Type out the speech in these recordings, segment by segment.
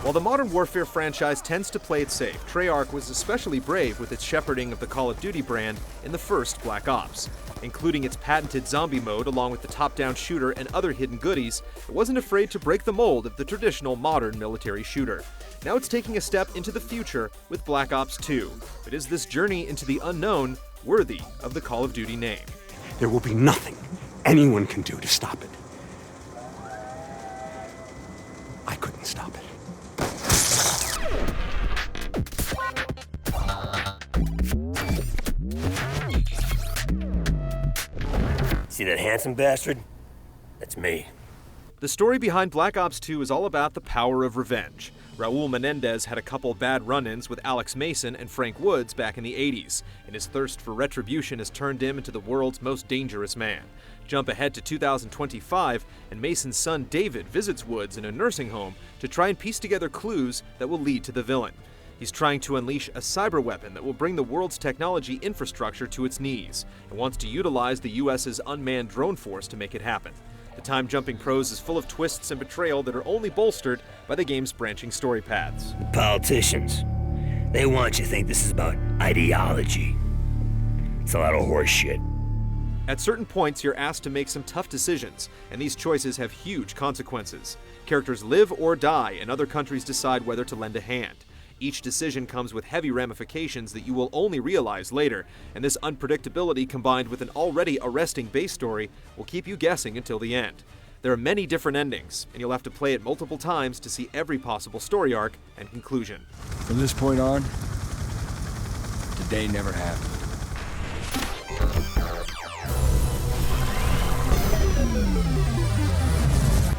While the Modern Warfare franchise tends to play it safe, Treyarch was especially brave with its shepherding of the Call of Duty brand in the first Black Ops. Including its patented zombie mode along with the top-down shooter and other hidden goodies, it wasn't afraid to break the mold of the traditional modern military shooter. Now it's taking a step into the future with Black Ops 2. But is this journey into the unknown worthy of the Call of Duty name? There will be nothing anyone can do to stop it. I couldn't stop it. See that handsome bastard? That's me. The story behind Black Ops 2 is all about the power of revenge. Raul Menendez had a couple bad run-ins with Alex Mason and Frank Woods back in the 80s, and his thirst for retribution has turned him into the world's most dangerous man. Jump ahead to 2025, and Mason's son David visits Woods in a nursing home to try and piece together clues that will lead to the villain. He's trying to unleash a cyber weapon that will bring the world's technology infrastructure to its knees, and wants to utilize the US's unmanned drone force to make it happen. The time-jumping prose is full of twists and betrayal that are only bolstered by the game's branching story paths. The politicians, they want you to think this is about ideology. It's a lot of horse shit. At certain points, you're asked to make some tough decisions, and these choices have huge consequences. Characters live or die, and other countries decide whether to lend a hand. Each decision comes with heavy ramifications that you will only realize later, and this unpredictability combined with an already arresting base story will keep you guessing until the end. There are many different endings, and you'll have to play it multiple times to see every possible story arc and conclusion. From this point on, today never happened.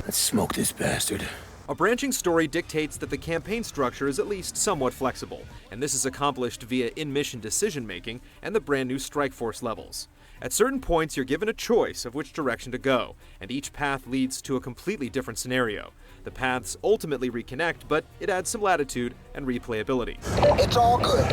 Let's smoke this bastard. A branching story dictates that the campaign structure is at least somewhat flexible, and this is accomplished via in-mission decision-making and the brand new Strike Force levels. At certain points, you're given a choice of which direction to go, and each path leads to a completely different scenario. The paths ultimately reconnect, but it adds some latitude and replayability. It's all good.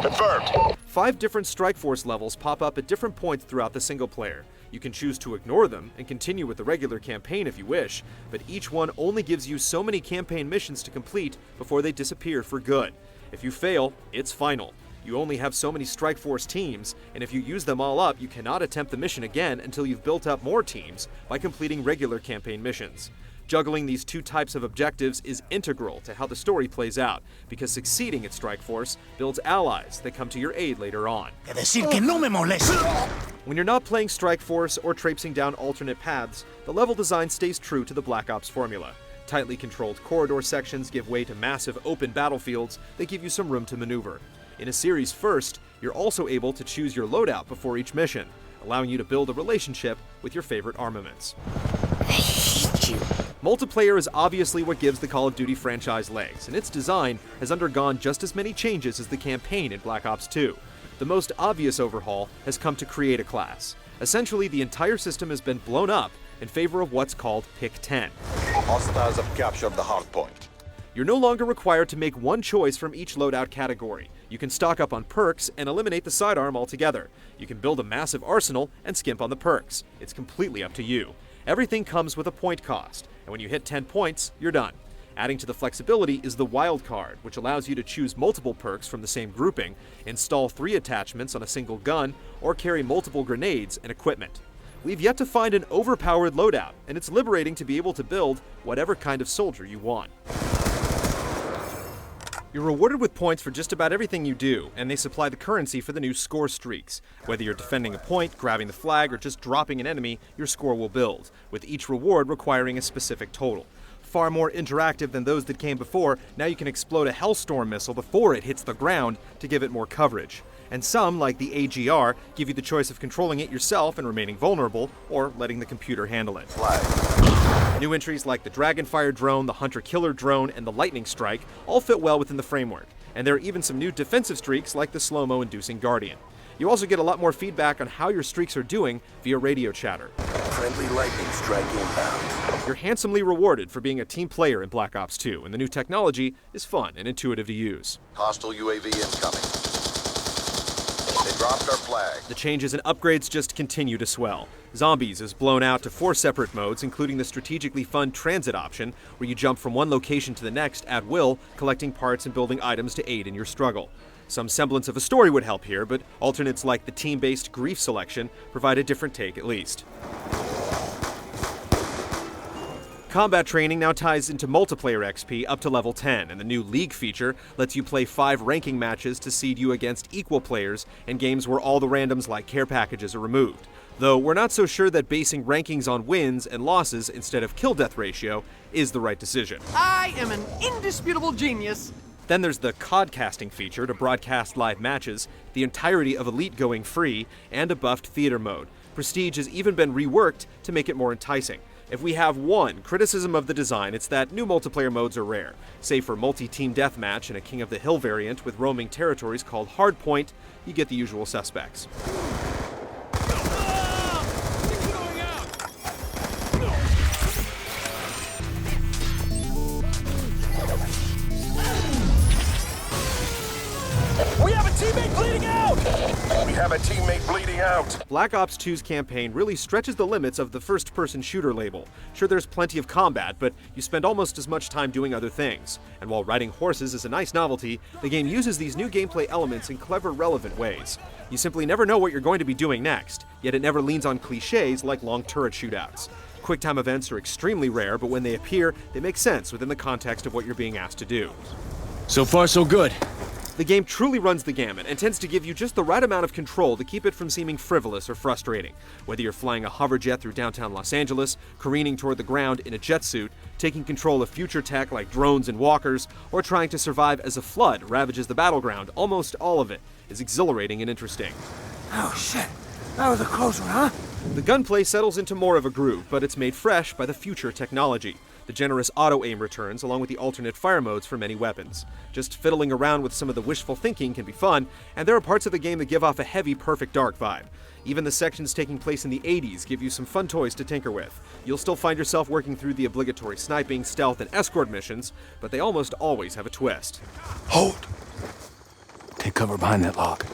Confirmed. 5 different Strike Force levels pop up at different points throughout the single player. You can choose to ignore them and continue with the regular campaign if you wish, but each one only gives you so many campaign missions to complete before they disappear for good. If you fail, it's final. You only have so many Strike Force teams, and if you use them all up, you cannot attempt the mission again until you've built up more teams by completing regular campaign missions. Juggling these two types of objectives is integral to how the story plays out, because succeeding at Strike Force builds allies that come to your aid later on. When you're not playing Strike Force or traipsing down alternate paths, the level design stays true to the Black Ops formula. Tightly controlled corridor sections give way to massive open battlefields that give you some room to maneuver. In a series first, you're also able to choose your loadout before each mission, allowing you to build a relationship with your favorite armaments. Multiplayer is obviously what gives the Call of Duty franchise legs, and its design has undergone just as many changes as the campaign in Black Ops 2. The most obvious overhaul has come to create a class. Essentially, the entire system has been blown up in favor of what's called Pick 10. Hostiles have captured the hard point. You're no longer required to make one choice from each loadout category. You can stock up on perks and eliminate the sidearm altogether. You can build a massive arsenal and skimp on the perks. It's completely up to you. Everything comes with a point cost, and when you hit 10 points, you're done. Adding to the flexibility is the wild card, which allows you to choose multiple perks from the same grouping, install 3 attachments on a single gun, or carry multiple grenades and equipment. We've yet to find an overpowered loadout, and it's liberating to be able to build whatever kind of soldier you want. You're rewarded with points for just about everything you do, and they supply the currency for the new score streaks. Whether you're defending a point, grabbing the flag, or just dropping an enemy, your score will build, with each reward requiring a specific total. Far more interactive than those that came before, now you can explode a Hellstorm missile before it hits the ground to give it more coverage. And some, like the AGR, give you the choice of controlling it yourself and remaining vulnerable, or letting the computer handle it. New entries like the Dragonfire drone, the Hunter-Killer drone, and the Lightning Strike all fit well within the framework, and there are even some new defensive streaks like the slow-mo inducing Guardian. You also get a lot more feedback on how your streaks are doing via radio chatter. Friendly lightning strike inbound. You're handsomely rewarded for being a team player in Black Ops 2, and the new technology is fun and intuitive to use. Hostile UAV incoming. They dropped our flag. The changes and upgrades just continue to swell. Zombies is blown out to 4 separate modes, including the strategically fun transit option, where you jump from one location to the next at will, collecting parts and building items to aid in your struggle. Some semblance of a story would help here, but alternates like the team-based grief selection provide a different take at least. Combat training now ties into multiplayer XP up to level 10, and the new League feature lets you play 5 ranking matches to seed you against equal players in games where all the randoms like care packages are removed. Though we're not so sure that basing rankings on wins and losses instead of kill-death ratio is the right decision. I am an indisputable genius. Then there's the codcasting feature to broadcast live matches, the entirety of Elite going free, and a buffed theater mode. Prestige has even been reworked to make it more enticing. If we have one criticism of the design, it's that new multiplayer modes are rare. Save for multi-team deathmatch and a King of the Hill variant with roaming territories called Hardpoint, you get the usual suspects. We have a teammate bleeding out! We have a teammate bleeding out! Black Ops 2's campaign really stretches the limits of the first-person shooter label. Sure, there's plenty of combat, but you spend almost as much time doing other things. And while riding horses is a nice novelty, the game uses these new gameplay elements in clever, relevant ways. You simply never know what you're going to be doing next, yet it never leans on cliches like long turret shootouts. Quick-time events are extremely rare, but when they appear, they make sense within the context of what you're being asked to do. So far, so good. The game truly runs the gamut and tends to give you just the right amount of control to keep it from seeming frivolous or frustrating. Whether you're flying a hover jet through downtown Los Angeles, careening toward the ground in a jet suit, taking control of future tech like drones and walkers, or trying to survive as a flood ravages the battleground, almost all of it is exhilarating and interesting. Oh shit, that was a close one, huh? The gunplay settles into more of a groove, but it's made fresh by the future technology. The generous auto-aim returns, along with the alternate fire modes for many weapons. Just fiddling around with some of the wishful thinking can be fun, and there are parts of the game that give off a heavy Perfect Dark vibe. Even the sections taking place in the 80s give you some fun toys to tinker with. You'll still find yourself working through the obligatory sniping, stealth, and escort missions, but they almost always have a twist. Hold! Take cover behind that log.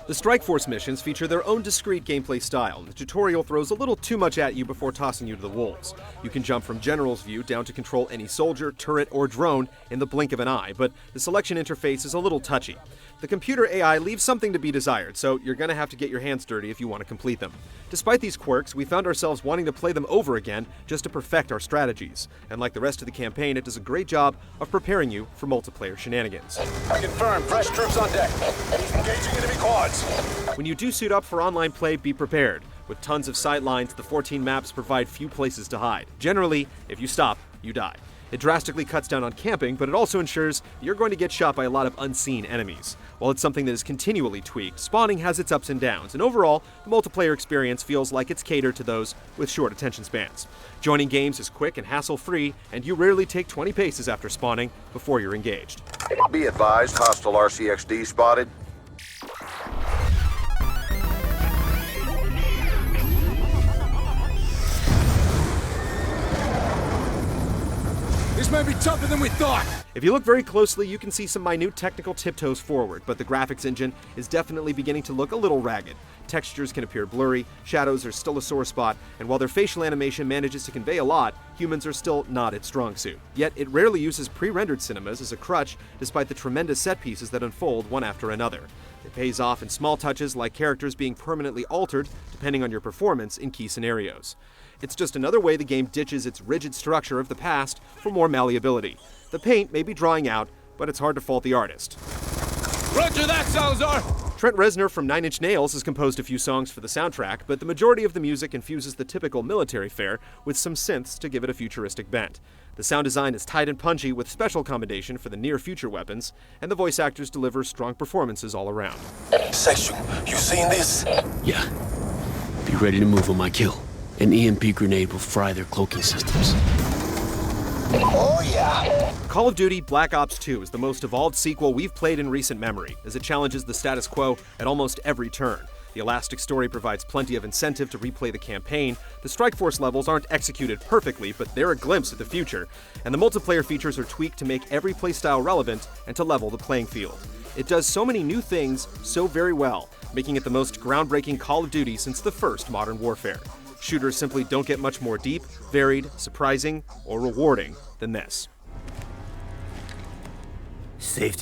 The Strike Force missions feature their own discrete gameplay style. The tutorial throws a little too much at you before tossing you to the wolves. You can jump from General's view down to control any soldier, turret, or drone in the blink of an eye, but the selection interface is a little touchy. The computer AI leaves something to be desired, so you're gonna have to get your hands dirty if you want to complete them. Despite these quirks, we found ourselves wanting to play them over again just to perfect our strategies. And like the rest of the campaign, it does a great job of preparing you for multiplayer shenanigans. Confirmed. Fresh troops on deck. Engaging enemy quads. When you do suit up for online play, be prepared. With tons of sight lines, the 14 maps provide few places to hide. Generally, if you stop, you die. It drastically cuts down on camping, but it also ensures you're going to get shot by a lot of unseen enemies. While it's something that is continually tweaked, spawning has its ups and downs, and overall, the multiplayer experience feels like it's catered to those with short attention spans. Joining games is quick and hassle-free, and you rarely take 20 paces after spawning before you're engaged. Be advised, hostile RCXD spotted. This might be tougher than we thought. If you look very closely, you can see some minute technical tiptoes forward, but the graphics engine is definitely beginning to look a little ragged. Textures can appear blurry, shadows are still a sore spot, and while their facial animation manages to convey a lot, humans are still not its strong suit. Yet it rarely uses pre-rendered cinemas as a crutch, despite the tremendous set pieces that unfold one after another. It pays off in small touches like characters being permanently altered depending on your performance in key scenarios. It's just another way the game ditches its rigid structure of the past for more malleability. The paint may be drying out, but it's hard to fault the artist. Roger that, Salazar! Trent Reznor from Nine Inch Nails has composed a few songs for the soundtrack, but the majority of the music infuses the typical military fare with some synths to give it a futuristic bent. The sound design is tight and punchy with special commendation for the near-future weapons, and the voice actors deliver strong performances all around. Section, you seen this? Yeah. Be ready to move on my kill. An EMP grenade will fry their cloaking systems. Oh yeah! Call of Duty Black Ops 2 is the most evolved sequel we've played in recent memory, as it challenges the status quo at almost every turn. The elastic story provides plenty of incentive to replay the campaign, the Strike Force levels aren't executed perfectly, but they're a glimpse at the future, and the multiplayer features are tweaked to make every playstyle relevant and to level the playing field. It does so many new things so very well, making it the most groundbreaking Call of Duty since the first Modern Warfare. Shooters simply don't get much more deep, varied, surprising, or rewarding than this. Safety